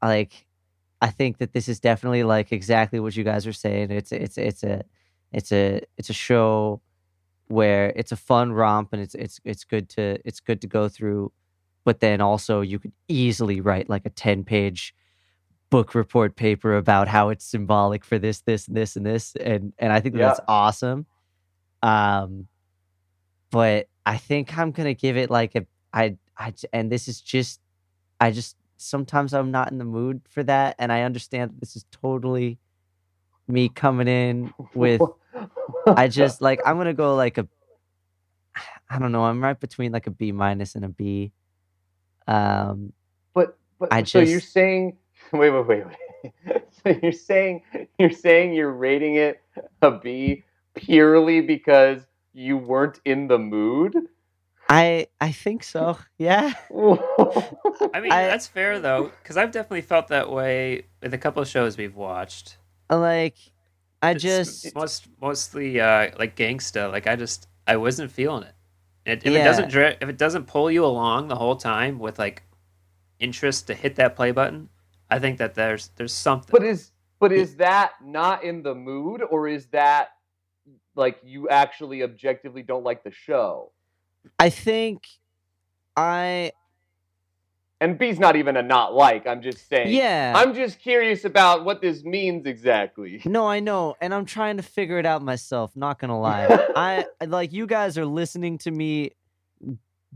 I think that this is definitely like exactly what you guys are saying. It's a show where it's a fun romp and it's good to go through, but then also you could easily write like a 10-page book report paper about how it's symbolic for this, this, and this, and this, and I think that's awesome. But I think I'm gonna give it like and this is just sometimes I'm not in the mood for that, and I understand that this is totally me coming in with I just like I'm gonna go like I don't know, I'm right between like a B- and a B. But so you're saying wait. So you're saying you're rating it a B purely because you weren't in the mood? I think so. Yeah. I mean, that's fair though, because I've definitely felt that way with a couple of shows we've watched. Like, mostly like gangsta. Like I wasn't feeling it. If it doesn't pull you along the whole time with like interest to hit that play button, I think that there's something. But is that not in the mood, or is that like you actually objectively don't like the show? I think and B's not even a not like. I'm just saying. Yeah. I'm just curious about what this means exactly. No, I know, and I'm trying to figure it out myself. Not gonna lie, I like you guys are listening to me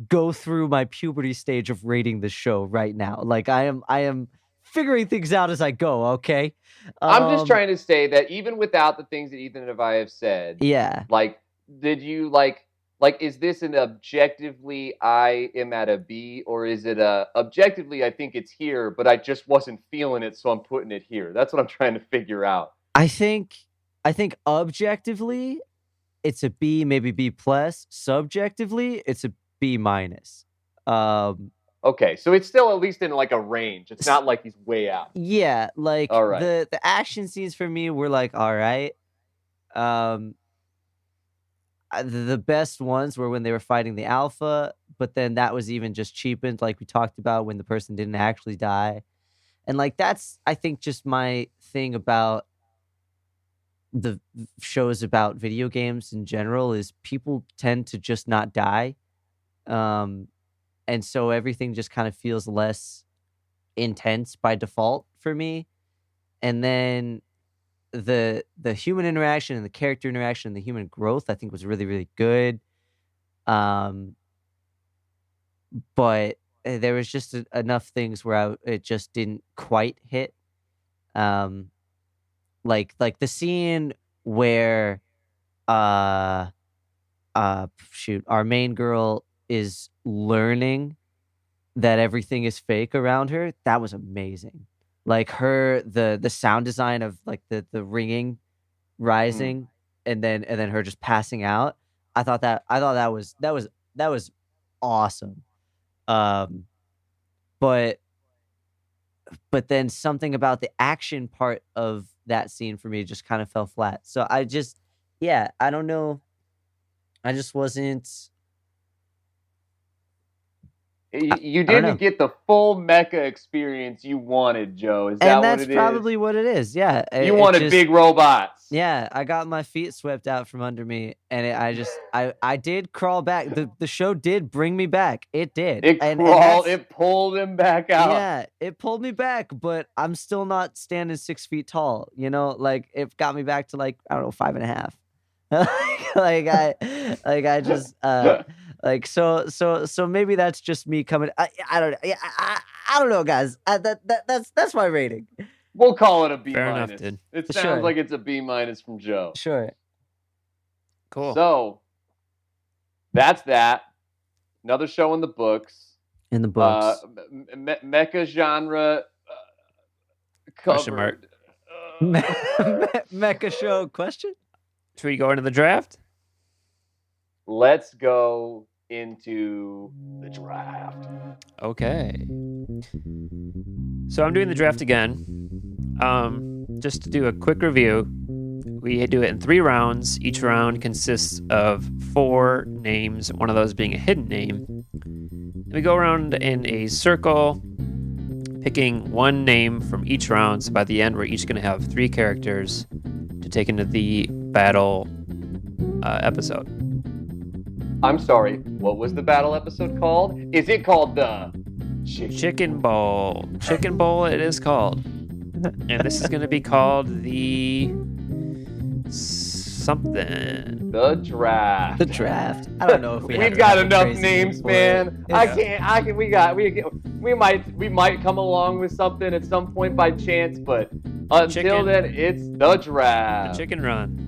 go through my puberty stage of rating the show right now. Like I am figuring things out as I go. Okay. I'm just trying to say that even without the things that Ethan and I have said, yeah. Like, did you like? Is this an objectively I am at a B, or is it a objectively I think it's here, but I just wasn't feeling it, so I'm putting it here? That's what I'm trying to figure out. I think objectively it's a B, maybe B plus. Subjectively, it's a B-. Okay, so it's still at least in like a range. It's not like he's way out. Yeah, like all right. The action scenes for me were like all right. The best ones were when they were fighting the alpha, but then that was even just cheapened, like we talked about, when the person didn't actually die. And like that's I think just my thing about the shows about video games in general is people tend to just not die. And so everything just kind of feels less intense by default for me. And then the human interaction and the character interaction and the human growth I think was really, really good. But there was just enough things where it just didn't quite hit. Like the scene where our main girl is learning that everything is fake around her, that was amazing. Like the sound design of like the ringing rising and then her just passing out. I thought that was awesome. But then something about the action part of that scene for me just kind of fell flat. So I don't know. I just wasn't. You I don't know. didn't get the full mecha experience you wanted, Joe. Is that And what that's it is? probably what it is. Yeah. You wanted big robots. Yeah, I got my feet swept out from under me, and I did crawl back. The show did bring me back. It did. It pulled him back out. Yeah, it pulled me back, but I'm still not standing 6 feet tall. You know, like it got me back to like I don't know 5.5. I just like so maybe that's just me coming. I don't know. I don't know, guys. That's my rating. We'll call it a B-. Fair enough, dude. It sounds like it's a B- from Joe. Sure. Cool. So that's that. Another show in the books. In the books. Mecha genre. Question mark. Mecha show question? Should we go into the draft? Let's go into the draft. Okay. So I'm doing the draft again. Just to do a quick review, we do it in 3 rounds. Each round consists of 4 names, one of those being a hidden name. We go around in a circle, picking one name from each round. So by the end, we're each going to have 3 characters to take into the battle episode. I'm sorry, what was the battle episode called? Is it called the Chicken Bowl? Chicken Bowl it is called. And this is going to be called the something. The draft. The draft. I don't know if we've got enough names, man. We might come along with something at some point by chance, but until then, it's the draft. The chicken run.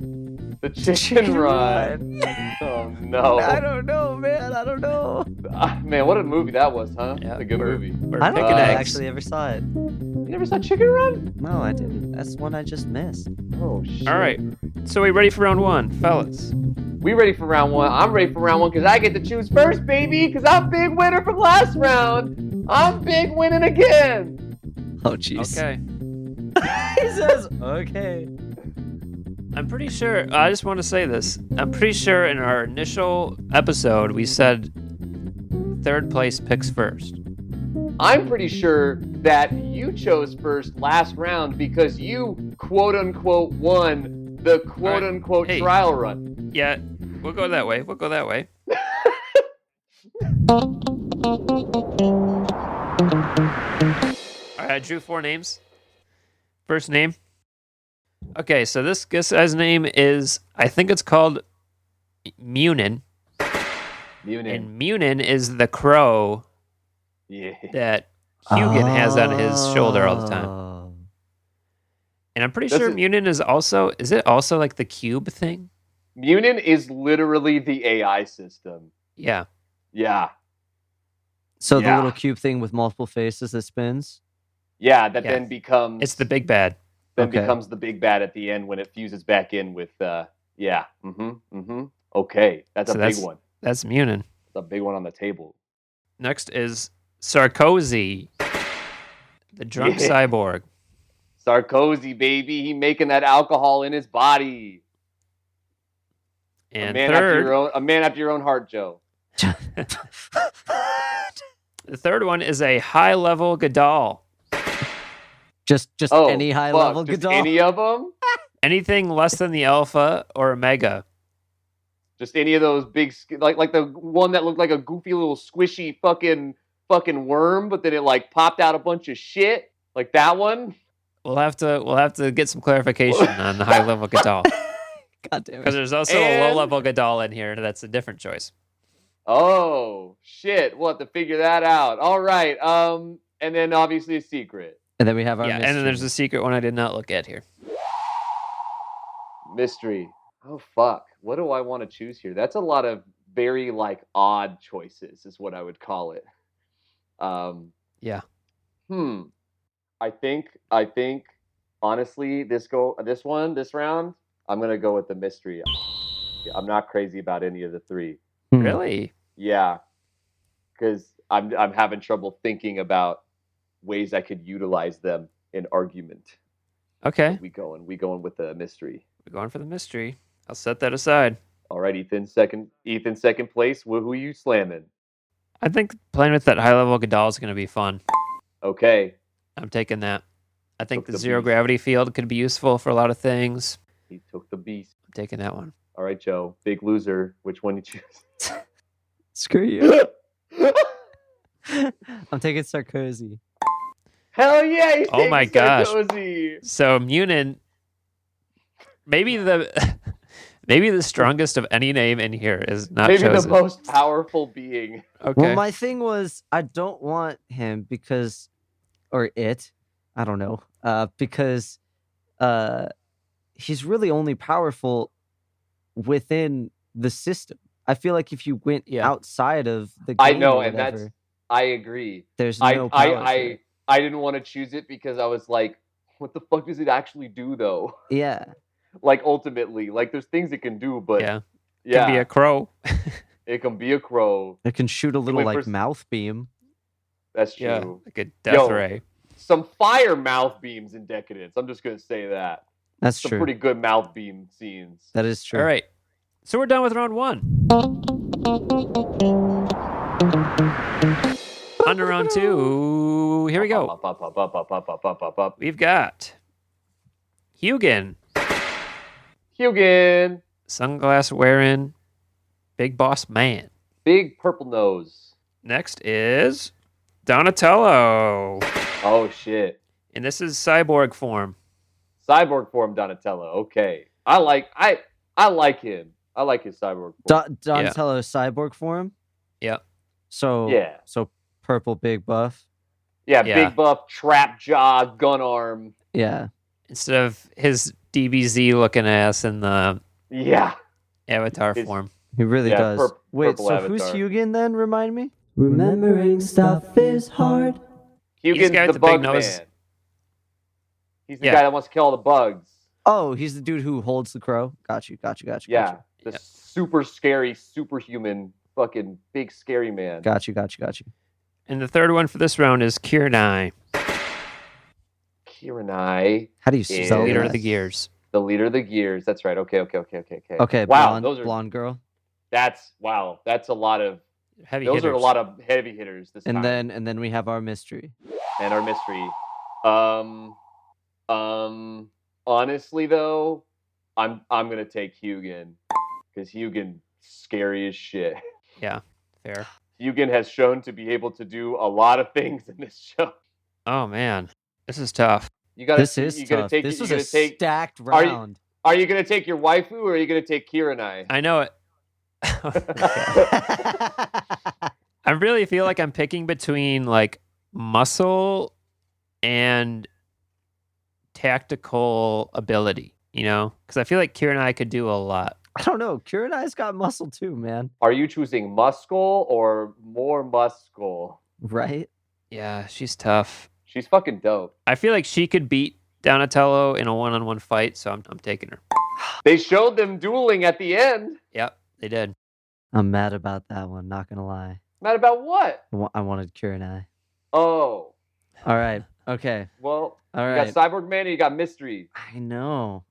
The chicken run. Oh no. I don't know, man. I don't know. Man, what a movie that was, huh? Yeah, It's a good movie. We're I don't picking think I eggs. actually ever saw it. You never saw Chicken Run? No, I didn't. That's one I just missed. Oh shit. All right. So we ready for round 1, fellas? We ready for round 1. I'm ready for round 1 because I get to choose first, baby. Because I'm big winner from last round. I'm big winning again. Oh, jeez. Okay. He says, okay. I'm pretty sure, I just want to say this. I'm pretty sure in our initial episode, we said 3rd place picks first. I'm pretty sure that you chose first last round because you quote unquote won the quote unquote Hey. trial run. Yeah, we'll go that way. All right, I drew 4 names. First name. Okay, so this guy's name is, I think it's called Munin. And Munin is the crow that Hugin has on his shoulder all the time. And I'm pretty sure Munin is it also like the cube thing? Munin is literally the AI system. Yeah. Yeah. So the little cube thing with multiple faces that spins? Yeah, that then becomes... It's the big bad. Becomes the big bad at the end when it fuses back in with... yeah. Okay, that's big one. That's Munin. It's a big one on the table. Next is Sarkozy, the drunk cyborg. Sarkozy, baby. He making that alcohol in his body. And a man after your own heart, Joe. The third one is a high-level Gadol. Just any high-level Just Gadol? any of them? Anything less than the Alpha or Omega. Just any of those big, like the one that looked like a goofy little squishy fucking worm, but then it like popped out a bunch of shit, like that one. We'll have to get some clarification on the high-level Gadol. God damn it. Because there's also a low-level Gadol in here. That's a different choice. Oh shit! We'll have to figure that out. All right. And then obviously a secret. And then we have our and then there's a secret one I did not look at here. Mystery. Oh fuck! What do I want to choose here? That's a lot of very like odd choices, is what I would call it. Yeah. I think honestly, this round, I'm gonna go with the mystery. I'm not crazy about any of the 3. Really? Yeah, because I'm having trouble thinking about ways I could utilize them in argument. Okay. We going with the mystery. We're going for the mystery. I'll set that aside. All right, Ethan, second place. Who are you slamming? I think playing with that high level Godal is going to be fun. Okay. I'm taking that. I think Took the the zero beast. gravity field could be useful for a lot of things. He took the beast. I'm taking that one. All right, Joe. Big loser. Which one you choose? Screw you. I'm taking Sarkozy. Hell yeah! He's Oh my gosh. Sarkozy. So Munin, maybe the strongest of any name in here is not Maybe chosen. the most powerful being. Okay. Well, my thing was I don't want him because, or it, I don't know, because he's really only powerful within the system. I feel like if you went outside of the game, I know, or and whatever, I agree. there's no power. I didn't want to choose it because I was like, what the fuck does it actually do though? Yeah. Like ultimately, like there's things it can do, but yeah. Can be a crow. It can be a crow. It can shoot a little Wait, like for- mouth beam. That's true. Yeah, like a death ray. Some fire mouth beams in Decadence. I'm just gonna say that. That's Some true. pretty good mouth beam scenes. That is true. All right. So we're done with round 1. On to round 2. Here we go. We've got Hugin, Hugin, sunglass wearing, big boss man. big purple nose. Next is Donatello. Oh shit. And this is cyborg form. Cyborg form Donatello. Okay. I like him. I like his cyborg form. Donatello cyborg form. Yep. So Yeah. So purple big buff. Yeah, Yeah. big buff, trap jaw, gun arm. Yeah. Instead of his DBZ looking ass in the Yeah. avatar His- form. He really Yeah, does. Wait, purple so who's avatar. Hugin then? Remind me. Remembering stuff is hard. Hugin's got the the big bug nose. man. He's the Yeah. guy that wants to kill all the bugs. Oh, he's the dude who holds the crow. Got you. Yeah. The super scary, superhuman, fucking big scary man. Got you. And the third one for this round is Kiranai, Kiranai, How do you Yeah. spell leader that? of the gears. the leader of the gears. That's right. Okay. Okay, Wow, blonde girl. That's a lot of Heavy those hitters. are a lot of heavy hitters this And time. then we have our mystery. And our mystery. Honestly though, I'm gonna take Hugin because Hugin scary as shit. Yeah, fair. Hugin has shown to be able to do a lot of things in this show. Oh man, this is tough. You gotta. This is you gotta tough. take. This you was gotta a take. stacked Are you- round. Are you gonna take your waifu or are you gonna take Kiranai? I know it. I really feel like I'm picking between like muscle and tactical ability, you know? Because I feel like Kiranai could do a lot. I don't know. Kiranai's got muscle too, man. Are you choosing muscle or more muscle? Right? Yeah, she's tough. She's fucking dope. I feel like she could beat Donatello in a one-on-one fight, so I'm taking her. They showed them dueling at the end. Yep, they did. I'm mad about that one. Not gonna lie. Mad about what? I wanted Kiranai. Oh, All right. Okay. well, All you right. got Cyborg Man and you got Mystery. I know.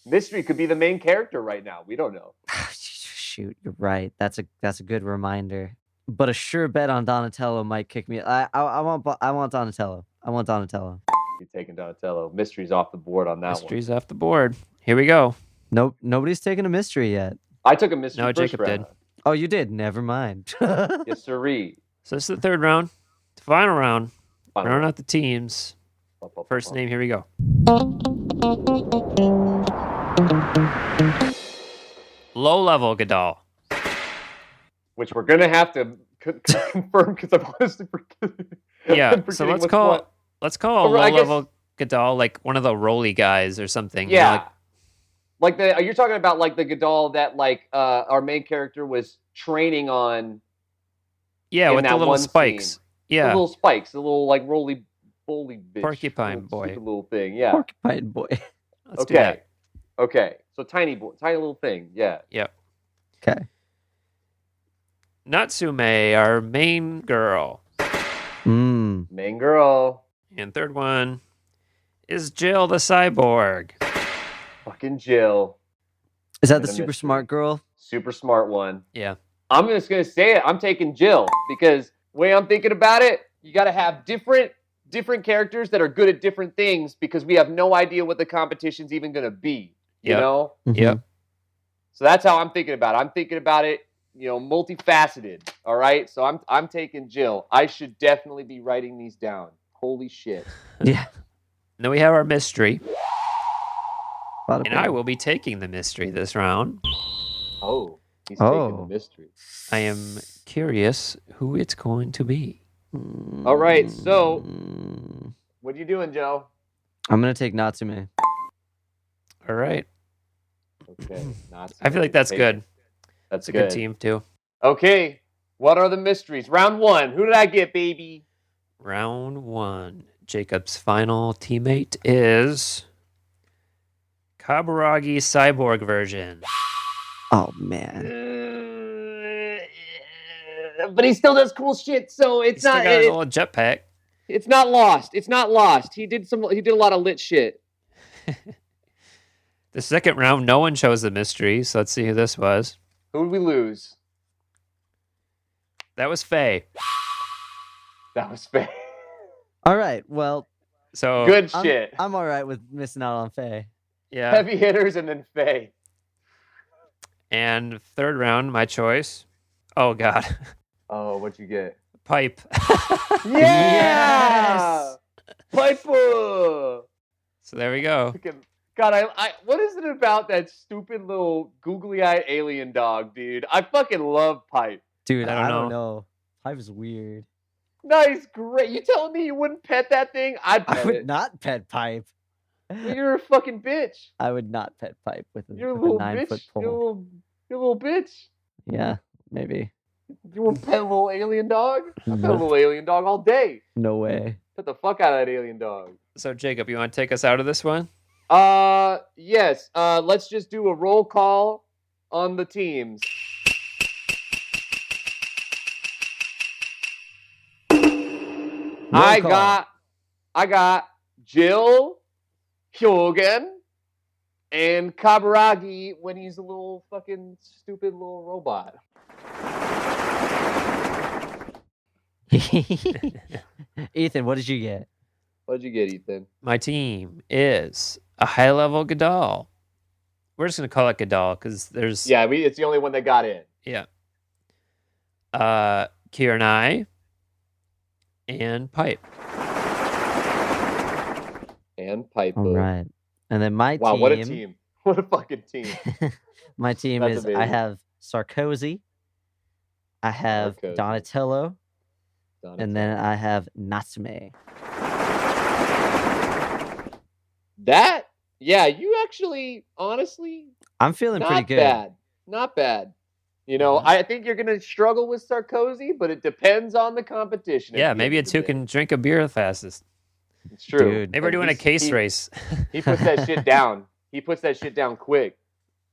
Mystery could be the main character right now. We don't know. Shoot, you're right. That's a good reminder. But a sure bet on Donatello might kick me. I want Donatello. I want Donatello. You're taking Donatello. Mystery's off the board on that Mystery's off the board. Here we go. Nope, nobody's taken a mystery yet. one. I took a Mystery No, first Jacob round. did. Oh, you did. Never mind. Yes, sirree. So this is the third round. The final round. Final Round round. out the teams. First name, here we go. Low level Godal. Which we're gonna have to confirm because I'm honestly forgetting. Yeah, I'm so forgetting let's what's call what. a Or I low guess- level Godal like one of the roly guys or something. you know, Yeah. Like you're talking about like the Godal that like our main character was training on. yeah, in with the that little one spikes. scene. Yeah. The little spikes, the little like roly bitch. Porcupine little boy. stupid little thing. Yeah. Porcupine boy. Let's do that. Okay. So tiny boy, tiny little thing. Yeah. Yep. Okay. Natsume, our main girl. Main girl. And third one is Jill the cyborg. Fucking Jill. Is that and the a super mystery. smart girl? Super smart one. Yeah. I'm just gonna say it. I'm taking Jill because the way I'm thinking about it, you got to have different characters that are good at different things because we have no idea what the competition's even gonna be. You Yep. know? Yep. So that's how I'm thinking about it. I'm thinking about it, multifaceted. All right. So I'm taking Jill. I should definitely be writing these down. Holy shit. Yeah. Then we have our mystery, A lot of and I people. will be taking the mystery this round. Oh, he's taking the Oh. mystery. I am curious who it's going to be. All right. So, Mm, what are you doing, Joe? I'm gonna take Natsume. All right. Okay. Not I feel like that's good. That's It's a good team, too. Okay. What are the mysteries? Round 1. Who did I get, baby? Round 1. Jacob's final teammate is Kaburagi Cyborg version. Oh man. But he still does cool shit, so He's it's still not. got his little jetpack. It's not lost. It's not lost. He did a lot of lit shit. The second round, no one chose the mystery, so let's see who this was. Who did we lose? That was Faye. That was Faye. All right. Well, So Good shit. I'm all right with missing out on Faye. yeah. Heavy hitters and then Faye. And third round, my choice. Oh God, Oh, what'd you get? Pipe. Yeah! Piper! So there we go. Fucking- God, I what is it about that stupid little googly-eyed alien dog, dude? I fucking love Pipe. Dude, I don't I don't know. know. Pipe is weird. Nice, great. You telling me you wouldn't pet that thing? I'd I pet would it. not pet Pipe. Well, you're a fucking bitch. I would not pet Pipe with a, You're a with little a 9-foot bitch. pole. You're a little bitch. Yeah, maybe. You want to pet a little alien dog? I pet a No. little alien dog all day. No way. Pet the fuck out of that alien dog. So Jacob, you want to take us out of this one? Yes. Let's just do a roll call on the teams. I call. got Jill, Hyogen, and Kaburagi when he's a little fucking stupid little robot. Ethan, what did you get? What'd you get, Ethan? My team is a high-level Gadol. We're just gonna call it Gadol because there's Yeah, it's the only one that got in. yeah. Kiranai and Pipe. And Piper. All right. And then my Wow, team. what a team. What a fucking team. My team That's is I amazing. have Sarkozy, I have Sarkozy. Donatello, and then I have Natsume. That, yeah, you actually, honestly, I'm feeling pretty not good. bad. Not bad. You know, I think you're going to struggle with Sarkozy, but it depends on the competition. at Yeah, the maybe end a of the two day. can drink a beer the fastest. It's true. Dude. Maybe we're And doing a case he- race. He puts that shit down. He puts that shit down quick.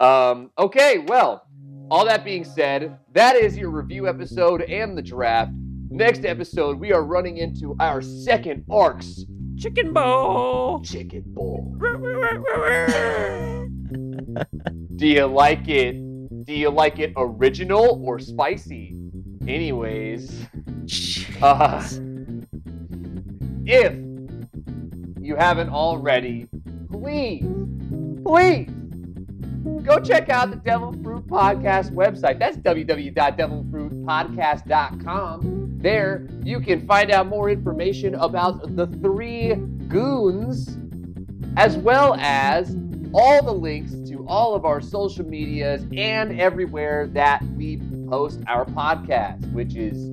Okay, well, all that being said, that is your review episode and the draft. Next episode, we are running into our second arcs. Chicken bowl. Chicken Bowl. Do you like it? Do you like it original or spicy? Anyways, if you haven't already, please go check out the Devilfruit Podcast website. That's www.devilfruitpodcast.com. There, you can find out more information about the 3 goons, as well as all the links to all of our social medias and everywhere that we post our podcast, which is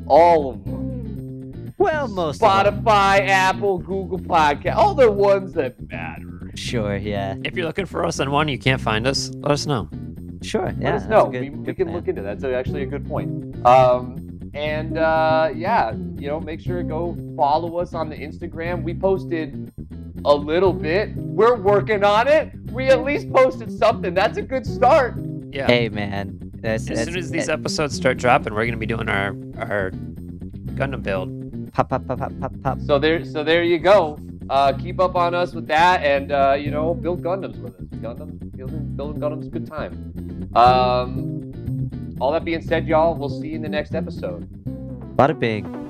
all of them. Well, most of them. Spotify, Apple, Google Podcast, all the ones that matter. Sure, yeah. If you're looking for us on one, you can't find us. Let us know. Sure, yeah. Let us that's know. a good- We good can plan. look into that. That's actually a good point. Yeah, make sure to go follow us on the Instagram. We posted a little bit. We're working on it. We at least posted something. That's a good start. Yeah. Hey, man. as soon as these episodes start dropping, we're gonna be doing our Gundam build. Pop, pop, pop, pop, pop, pop. So there you go. Keep up on us with that, and build Gundams with us. Gundam. Building Gundam's a good time. All that being said, y'all, we'll see you in the next episode. Bada bing.